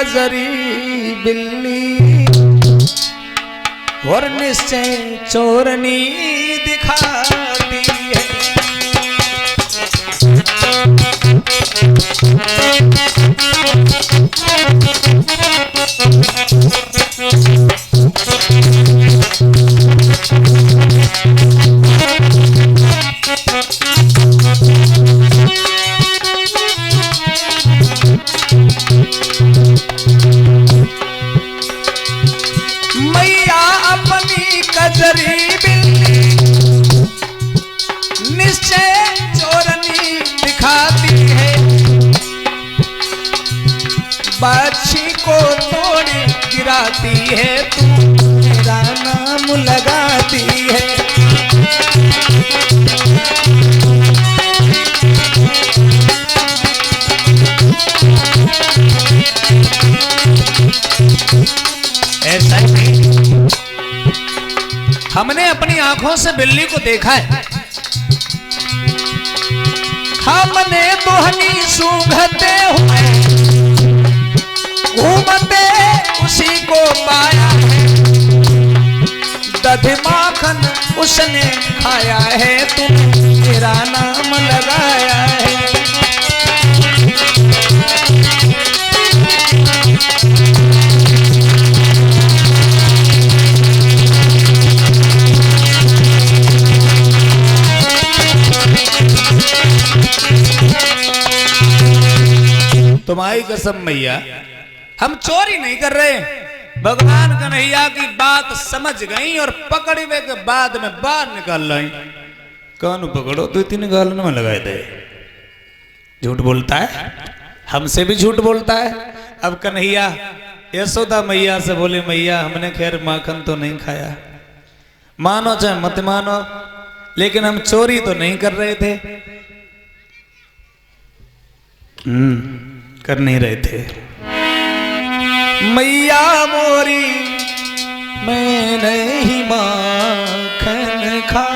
कजरी बिल्ली और निश्चय चोरनी दिखाती है। मैया अपनी कजरी बिल्ली निश्चय चोरनी दिखाती है। बाछी को तोड़े गिराती है, तू मेरा नाम लगाती है। ऐसा ही हमने अपनी आंखों से बिल्ली को देखा है। हमने दुहनी सूंघते हुए घूमते उसी को पाया है। दधि माखन उसने खाया है, तुम मेरा नाम लगाया है। तुम्हारी कसम मैया, हम चोरी नहीं कर रहे। भगवान कन्हैया की बात समझ गई और पकड़े के बाद में बाहर निकाल लाई। कानू पकड़ो तो 2-3 गालन में लगाए थे। झूठ बोलता है, हमसे भी झूठ बोलता है। अब कन्हैया यशोदा मैया से बोले, मैया हमने खैर माखन तो नहीं खाया, मानो चाहे मत मानो, लेकिन हम चोरी तो नहीं कर रहे थे। कर नहीं रहे थे। मैया मोरी मैं नहीं माखन खा।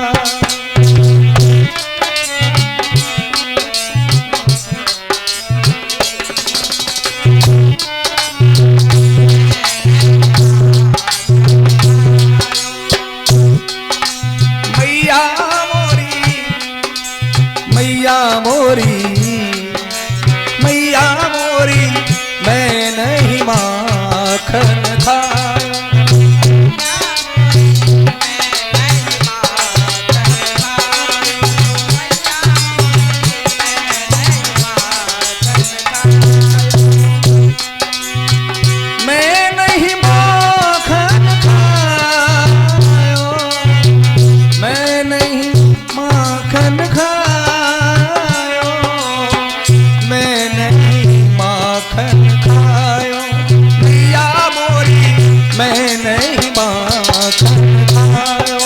मैया मोरी मैया मोरी मैया मोरी मैं नहीं माखन खाया। मैं नहीं माखन खायो, मैं नहीं माखन खायो, मैं नहीं माखन खायो। मैया मोरी मैं नहीं माखन खायो।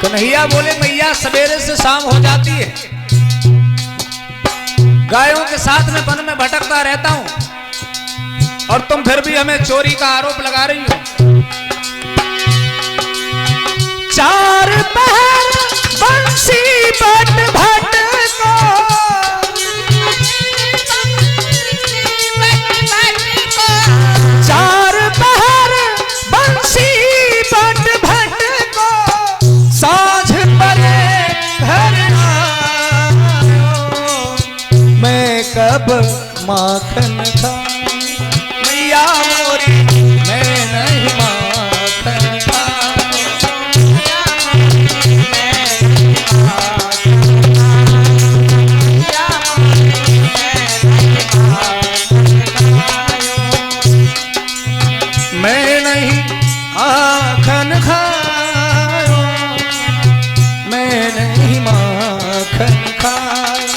कन्हैया बोले, मैया सवेरे से शाम हो जाती है, गायों के साथ में वन में भटकता रहता हूं और तुम फिर भी हमें चोरी का आरोप लगा रही हो। 4 पहर बंसी बट भट को, 4 पहर बंसी बट भट को, साँझ परे घर आयो, मैं कब माखन खा। मैया मोरी मैं नहीं माखन खा। मैं नहीं माखन खायो, मैं नहीं माखन खायो,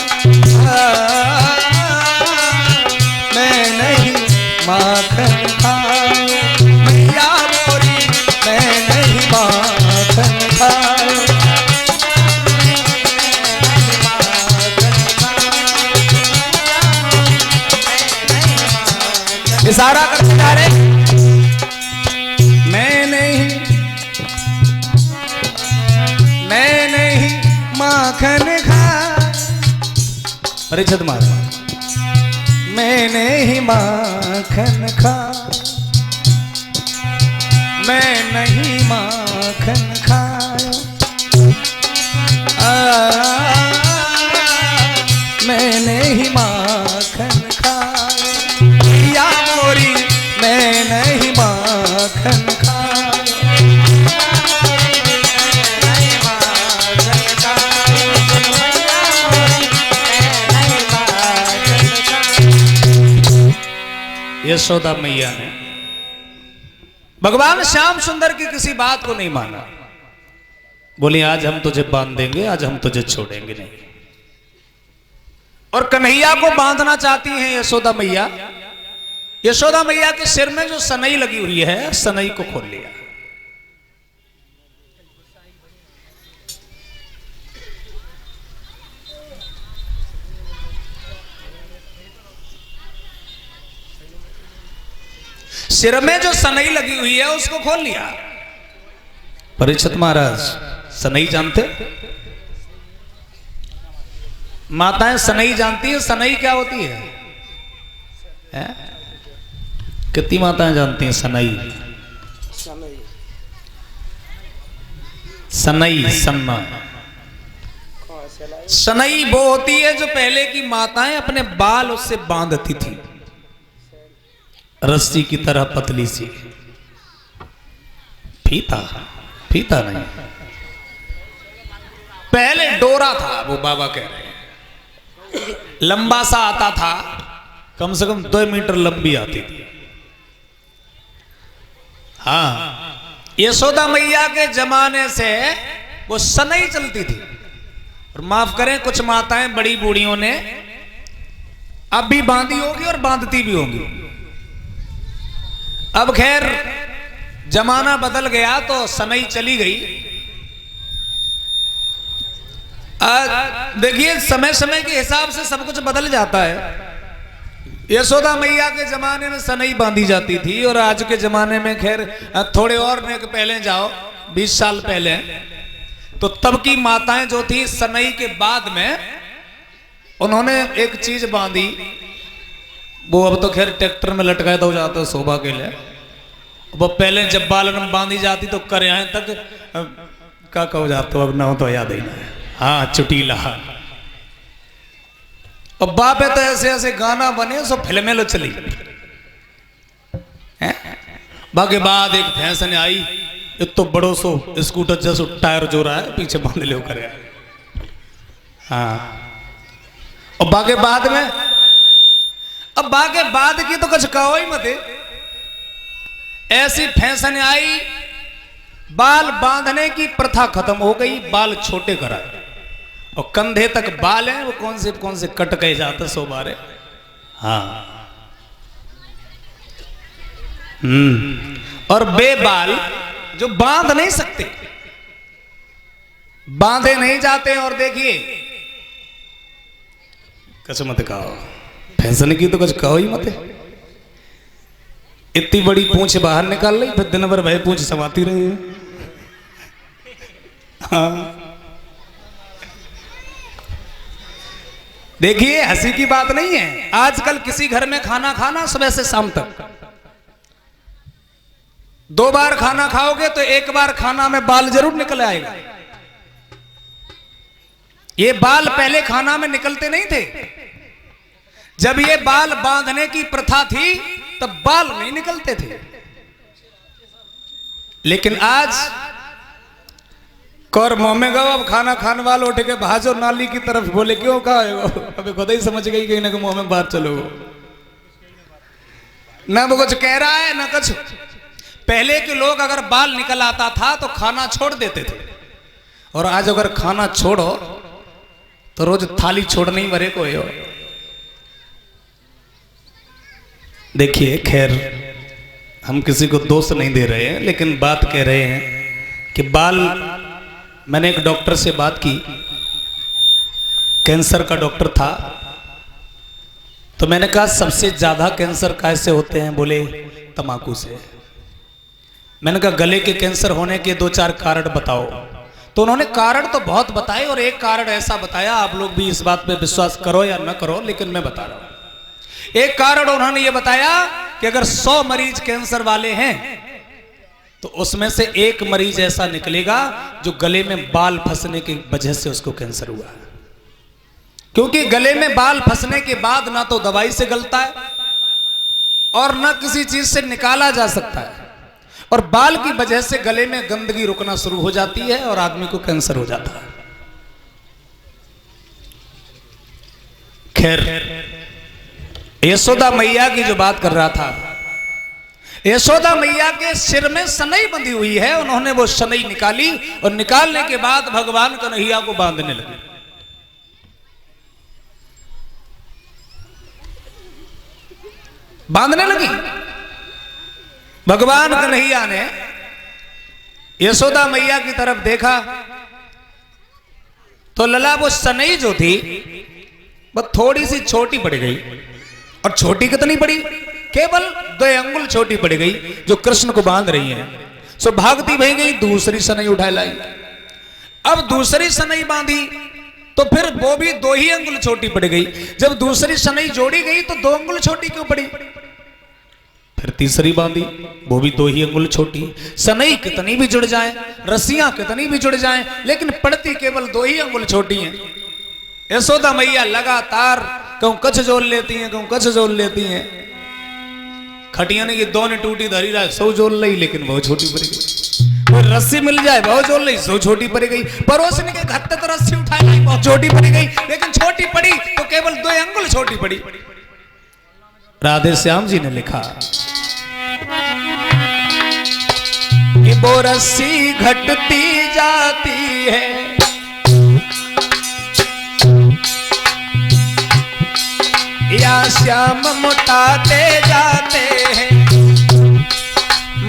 मैं नहीं माखन खायो। मैया मोरी मैं नहीं माखन खायो। इशारा करते जा रहे, मैं नहीं माखन खाया। परीक्षित महाराज, मैंने ही माखन खाया, मैं नहीं माखन खाया, मैंने ही माखन खाया, या मोरी मैं नहीं माखन खाया। यशोदा मैया ने भगवान श्याम सुंदर की किसी बात को नहीं माना। बोली आज हम तुझे बांध देंगे, आज हम तुझे छोड़ेंगे नहीं। और कन्हैया को बांधना चाहती हैं यशोदा मैया। यशोदा मैया के सिर में जो सनई लगी हुई है, सनई को खोल लिया। सिर में जो सनई लगी हुई है उसको खोल लिया। परीक्षित महाराज, सनई जानते? माताएं सनई जानती है? सनई क्या होती है? कितनी माताएं जानती हैं सनई? सनई सन्ना सनई वो होती है जो पहले की माताएं अपने बाल उससे बांधती थी, रस्सी की तरह पतली सी। फीता, फीता नहीं, पहले डोरा था, वो बाबा कह रहे हैं। लंबा सा आता था, कम से कम 2 मीटर लंबी आती थी। हाँ, यशोदा मैया के जमाने से वो सनई चलती थी। और माफ करें, कुछ माताएं बड़ी बूढ़ियों ने अब भी बांधी होगी और बांधती भी होंगी। अब खैर जमाना बदल गया तो सनई चली गई। देखिए, समय समय के हिसाब से सब कुछ बदल जाता है। यशोदा मैया के जमाने में सनई बांधी जाती थी, और आज के जमाने में खैर थोड़े और पहले जाओ, 20 साल पहले, तो तब की माताएं जो थी सनई के बाद में उन्होंने एक चीज बांधी। वो अब तो खैर ट्रैक्टर में लटकाया तो जाता शोभा के लिए। वो पहले जब बालन बांधी जाती तो करें तक क्या कहो जाता, अब ना हो तो याद ही ना। हाँ, चुटीला। और बापे तो ऐसे ऐसे गाना बने, सब फिल्में लो चली। बाकी बाद एक भैंस ने आई, तो बड़ो सो स्कूटर जैसे टायर जो रहा है पीछे बांध ले करे। हाँ, और बाकी बाद में, अब बाके बाद की तो कुछ कहो ही मत। ऐसी फैशन आई, बाल बांधने की प्रथा खत्म हो गई, बाल छोटे करा, और कंधे तक बाल हैं, वो कौन से कट गए जाते 100 बार। हाँ, और बेबाल जो बांध नहीं सकते, बांधे नहीं जाते। और देखिए, कुछ मत कहो, फैशन की तो कुछ कहो ही मत। इतनी बड़ी पूंछ बाहर निकाल ली, फिर दिन भर भाई पूंछ समाती रही है। हाँ, देखिए, हंसी की बात नहीं है। आजकल किसी घर में खाना खाना सुबह से शाम तक, 2 बार खाना खाओगे तो 1 बार खाना में बाल जरूर निकल आएगा। ये बाल पहले खाना में निकलते नहीं थे। जब ये बाल बांधने की प्रथा थी तब बाल नहीं निकलते थे। लेकिन आज कौर मुंह में गो, अब खाना खाने वाले उठ के भाजो नाली की तरफ। बोले क्यों कहा, अभी खुद ही समझ गई कि मुंह में बाहर चलो। ना वो कुछ कह रहा है ना कुछ। पहले के लोग अगर बाल निकल आता था तो खाना छोड़ देते थे, और आज अगर खाना छोड़ो तो रोज थाली छोड़ने ही मरे को हो। देखिए, खैर हम किसी को दोष नहीं दे रहे हैं, लेकिन बात कह रहे हैं कि बाल, मैंने एक डॉक्टर से बात की, कैंसर का डॉक्टर था, तो मैंने कहा सबसे ज्यादा कैंसर कैसे होते हैं? बोले तंबाकू से। मैंने कहा गले के कैंसर होने के 2-4 कारण बताओ। तो उन्होंने कारण तो बहुत बताए और एक कारण ऐसा बताया, आप लोग भी इस बात पे विश्वास करो या न करो, लेकिन मैं बता रहा हूं। एक कारण उन्होंने ये बताया कि अगर 100 मरीज कैंसर वाले हैं तो उसमें से एक मरीज ऐसा निकलेगा जो गले में बाल फंसने की वजह से उसको कैंसर हुआ है। क्योंकि गले में बाल फंसने के बाद ना तो दवाई से गलता है और ना किसी चीज से निकाला जा सकता है, और बाल की वजह से गले में गंदगी रुकना शुरू हो जाती है और आदमी को कैंसर हो जाता है। खैर, यशोदा मैया की जो बात कर रहा था, यशोदा मैया के सिर में सनई बंधी हुई है। उन्होंने वो सनई निकाली और निकालने के बाद भगवान कन्हैया को बांधने लगे। बांधने लगी। भगवान कन्हैया ने यशोदा मैया की तरफ देखा तो लला वो सनई जो थी वो थोड़ी सी छोटी पड़ गई। और छोटी कितनी पड़ी? केवल 2 अंगुल छोटी पड़ गई जो कृष्ण को बांध रही है। सो भागती भई गई, दूसरी सनई उठा लाई। अब दूसरी सनई बांधी तो फिर वो भी 2 ही अंगुल छोटी पड़ गई। जब दूसरी सनई जोड़ी गई तो 2 अंगुल छोटी क्यों पड़ी? फिर तीसरी बांधी, वो भी 2 ही अंगुल छोटी। सनई कितनी भी जुड़ जाए, रस्सियां कितनी भी जुड़ जाएं, लेकिन पड़ती केवल 2 ही अंगुल छोटी हैं। यशोदा मैया लगातार कहूं कच्छ जोड़ लेती हैं, कहूं कच्छ जोड़ लेती हैं। खटिया ने की 2 ने टूटी धरी रहा, 100 जोड़ ली, लेकिन बहुत छोटी पड़ गई। और रस्सी मिल जाए, बहुत जोड़ ली, 100 छोटी पड़ गई। पड़ोसन के घर तो रस्सी उठा ली, बहुत छोटी पड़ गई, लेकिन छोटी पड़ी तो केवल 2 अंगुल छोटी पड़ी। राधे श्याम जी ने लिखा कि वो रस्सी घटती जाती है, या श्याम मुटाते जाते हैं,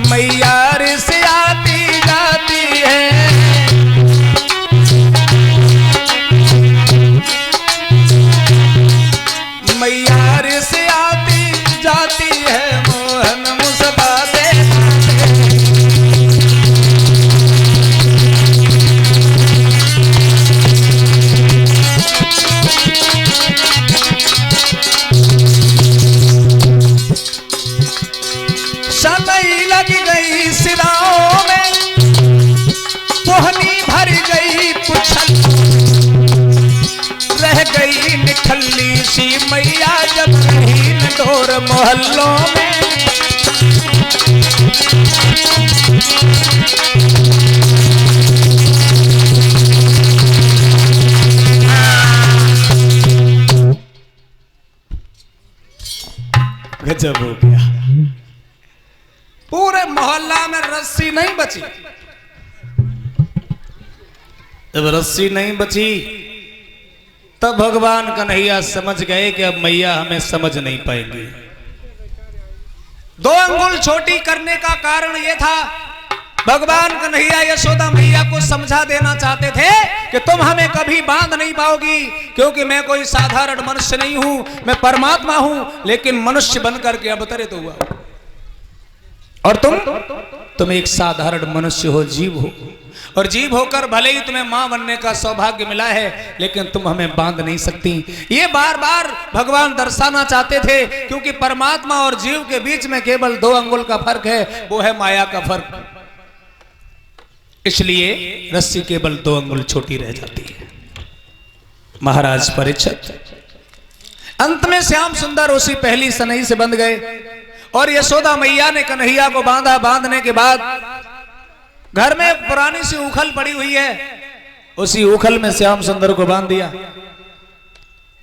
मैया रिस आती जाती है। मैया रिस आती जाती है, मोहन मुस्काते सनई लग गई सिराओं में, पोहनी भर गई पुछल, रह गई निठल्ली सी मैया जब रही नडोर मोहल्लों में। गजब हो गया। पूरे मोहल्ला में रस्सी नहीं बची। जब रस्सी नहीं बची तब भगवान कन्हैया समझ गए कि अब मैया हमें समझ नहीं पाएंगी। 2 अंगुल छोटी करने का कारण यह था, भगवान कन्हैया यशोदा मैया को समझा देना चाहते थे कि तुम हमें कभी बांध नहीं पाओगी, क्योंकि मैं कोई साधारण मनुष्य नहीं हूं, मैं परमात्मा हूं, लेकिन मनुष्य बनकर के अवतरित हुआ हूं। और तुम एक साधारण मनुष्य हो, जीव हो, और जीव होकर भले ही तुम्हें मां बनने का सौभाग्य मिला है, लेकिन तुम हमें बांध नहीं सकती। ये बार बार भगवान दर्शाना चाहते थे, क्योंकि परमात्मा और जीव के बीच में केवल 2 अंगुल का फर्क है, वो है माया का फर्क। इसलिए रस्सी केवल 2 अंगुल छोटी रह जाती है। महाराज परीक्षित अंत में श्याम सुंदर उसी पहली सनई से बंध गए और यशोदा मैया ने कन्हैया को बांधा। बांधने के बाद घर में एक पुरानी सी उखल पड़ी हुई है, उसी उखल में श्याम सुंदर को बांध दिया।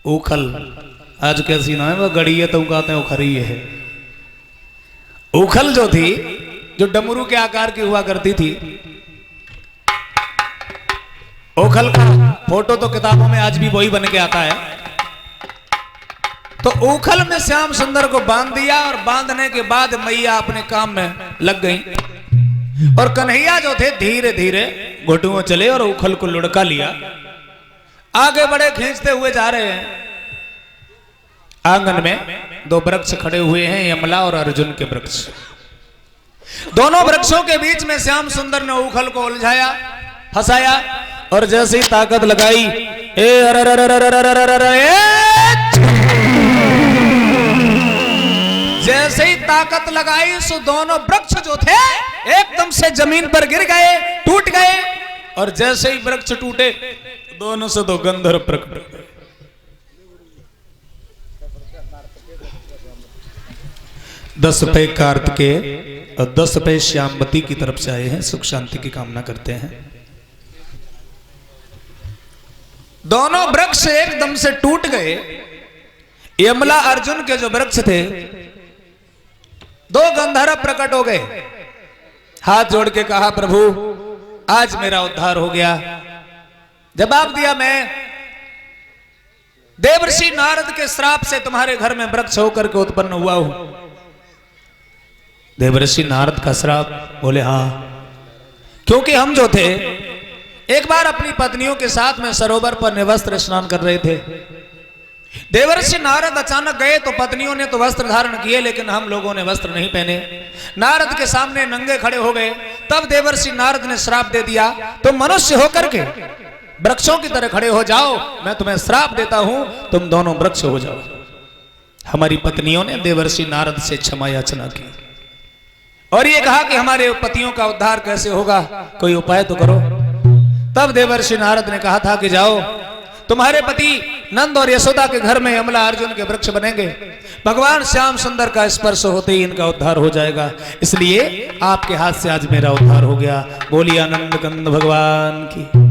उखल आज कैसी ना है, वो गड़ी है तो कहते हैं उखरी है। उखल जो थी, जो डमरू के आकार की हुआ करती थी, उखल का फोटो तो किताबों में आज भी वही बन के आता है। तो उखल में श्याम सुंदर को बांध दिया और बांधने के बाद मैया अपने काम में लग गई और कन्हैया जो थे धीरे धीरे घुटुओं चले और उखल को लुढ़का लिया। आगे बड़े खींचते हुए जा रहे हैं। आंगन में 2 वृक्ष खड़े हुए हैं, यमला और अर्जुन के वृक्ष। दोनों वृक्षों के बीच में श्याम सुंदर ने उखल को उलझाया, फंसाया और जैसे ही ताकत लगाई जैसे ही ताकत लगाई सो दोनों वृक्ष जो थे एकदम से जमीन पर गिर गए, टूट गए। और जैसे ही वृक्ष टूटे दोनों से दो गंधर्व प्रकट हुए। 10 रुपए कार्तिकेय और 10 रुपए श्यामवती की तरफ से आए हैं, सुख शांति की कामना करते हैं। दोनों वृक्ष एकदम से टूट गए। यमला अर्जुन के जो वृक्ष थे, 2 गंधर्व प्रकट हो गए। हाथ जोड़ के कहा, प्रभु आज मेरा उद्धार हो गया। जवाब दिया, मैं देवर्षि नारद के श्राप से तुम्हारे घर में वृक्ष होकर के उत्पन्न हुआ हूं। देवर्षि नारद का श्राप? बोले हाँ, क्योंकि हम जो थे एक बार अपनी पत्नियों के साथ में सरोवर पर निवस्त्र स्नान कर रहे थे। देवर्षि नारद अचानक गए तो पत्नियों ने तो वस्त्र धारण किए, लेकिन हम लोगों ने वस्त्र नहीं पहने। नारद के सामने नंगे खड़े हो गए। तब देवर्षि नारद ने श्राप दे दिया, तुम मनुष्य होकर के वृक्षों की तरह खड़े हो जाओ, मैं तुम्हें श्राप देता हूं, तुम दोनों वृक्ष हो जाओ। हमारी पत्नियों ने देवर्षि नारद से क्षमा याचना की और ये कहा कि हमारे पतियों का उद्धार कैसे होगा, कोई उपाय तो करो। तब देवर्षि नारद ने कहा था कि जाओ, तुम्हारे पति नंद और यशोदा के घर में यमला अर्जुन के वृक्ष बनेंगे। भगवान श्याम सुंदर का स्पर्श होते ही इनका उद्धार हो जाएगा, इसलिए आपके हाथ से आज मेरा उद्धार हो गया। बोलिए आनंद कंद भगवान की।